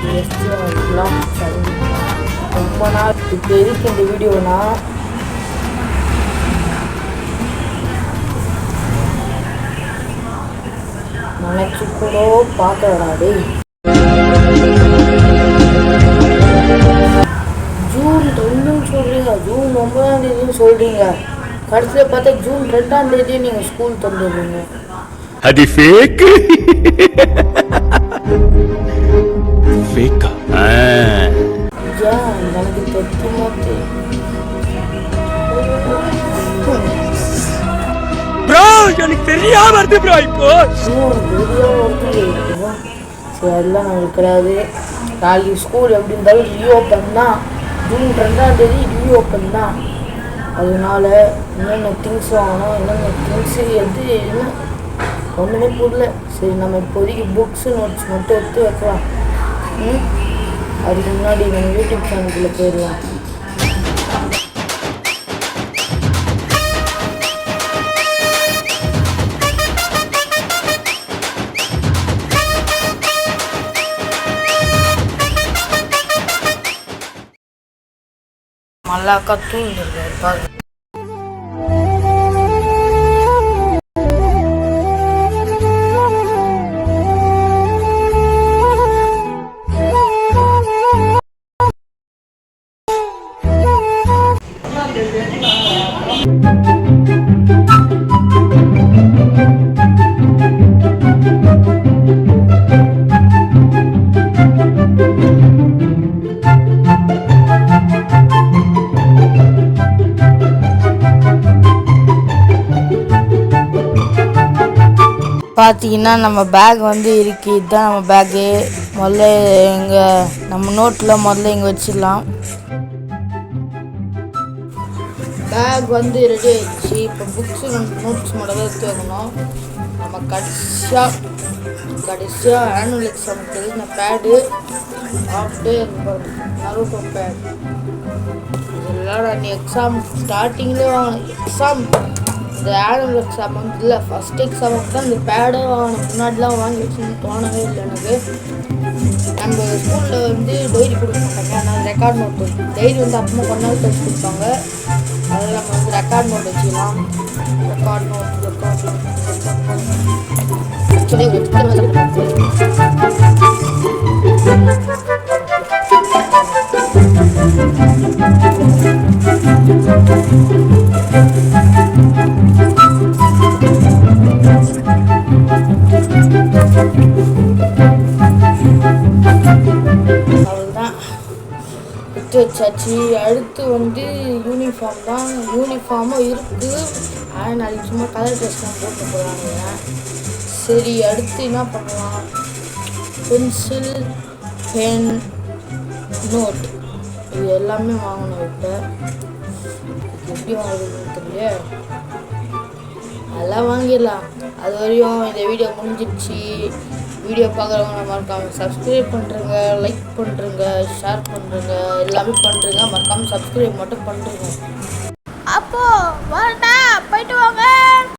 Back to ரொம்ப நாள் இப்போ எதுக்கு இந்த வீடியோனா நினச்சி கூட பார்க்கறாடே. ஜூன் 2 சொல்கிறீங்க, ஜூன் 9 சொல்கிறீங்க, கடைசியில் பார்த்தா ஜூன் 2 நீங்கள் ஸ்கூல் தந்துடுறீங்க. அது ஃபேக். ஃபேக்கா? எனக்கு தெரியுமா ப்ரோ, எனக்கு தெரியாம வருது ப்ரோ. இப்போ சரி, அதெல்லாம் நம்மளுக்கு கிடையாது. நாளைக்கு ஸ்கூல் எப்படி இருந்தாலும் ரீஓப்பன் தான். ஜூன் 2 ரீஓப்பன் தான். அதனால என்னென்ன திங்ஸ் வாங்கணும், என்னென்ன திங்ஸு எது என்ன ஒன்றுமே புரியல. சரி, நம்ம இப்போதைக்கு புக்ஸு நோட்ஸ் மட்டும் எடுத்து வைக்கலாம். அதுக்கு முன்னாடி நம்ம யூடியூப் சேனலுக்குள்ளே போயிடலாம். மல்லாக்கா தூங்கிருக்காரு பாருங்க. பார்த்தீங்கன்னா நம்ம பேக் வந்து இருக்குது. இதுதான் நம்ம பேக்கு. முதல்ல நம்ம நோட்டில் முதல்ல இங்கே வச்சிடலாம். பேக் வந்து ரெடி ஆயிடுச்சு. இப்போ புக்ஸு நோட்ஸ் மட்டும் தான் எடுத்து வைக்கணும். நம்ம கடைசியாக ஆனுவல் எக்ஸாமுக்கு எழுதின பேடு ஆஃப்டே நருட்டோ பேட். இதெல்லாம் நீ எக்ஸாம் ஸ்டார்டிங்லேயே வாங்கணும். எக்ஸாம் இந்த ஆனுவல் எக்ஸாம் வந்து இல்லை, ஃபஸ்ட் எக்ஸாமுக்கு தான் இந்த பேடே வாங்கணும். முன்னாடிலாம் வாங்கி வச்சுன்னு தோணவே இல்லை எனக்கு. நம்ம ஸ்கூலில் வந்து டைரி கொடுக்க மாட்டாங்க, ஆனால் ரெக்கார்ட் நோட் டைரி வந்து அப்பமா கொஞ்ச நாள் கழிச்சு கொடுப்பாங்க. அதில் நம்ம வந்து ரெக்கார்ட் நோட் வச்சுக்கலாம். ரெக்கார்ட் நோட் வச்சாச்சு. அடுத்து வந்து யூனிஃபார்ம் தான். யூனிஃபார்மும் இருக்குது, ஆனால் நாளைக்கு சும்மா கலர் ட்ரெஸ் தான் போட்டு போகிறாங்க. சரி, அடுத்து என்ன பண்ணலாம்? பென்சில், பென், நோட் இது எல்லாமே வாங்கணும். இப்போ எப்படி வாங்குறதுன்னு தெரியல, அதெல்லாம் வாங்கிடலாம். அது வரையும் இந்த வீடியோ முடிஞ்சிடுச்சு. வீடியோ பார்க்குறவங்க மறக்காமல் சப்ஸ்கிரைப் பண்ணுறங்க, லைக் பண்ணுறங்க, ஷேர் பண்ணுறங்க, எல்லாமே பண்ணுறங்க. மறக்காமல் சப்ஸ்கிரைப் மட்டும் பண்ணுறங்க. அப்போ வரட்டா, போயிட்டு வாங்க.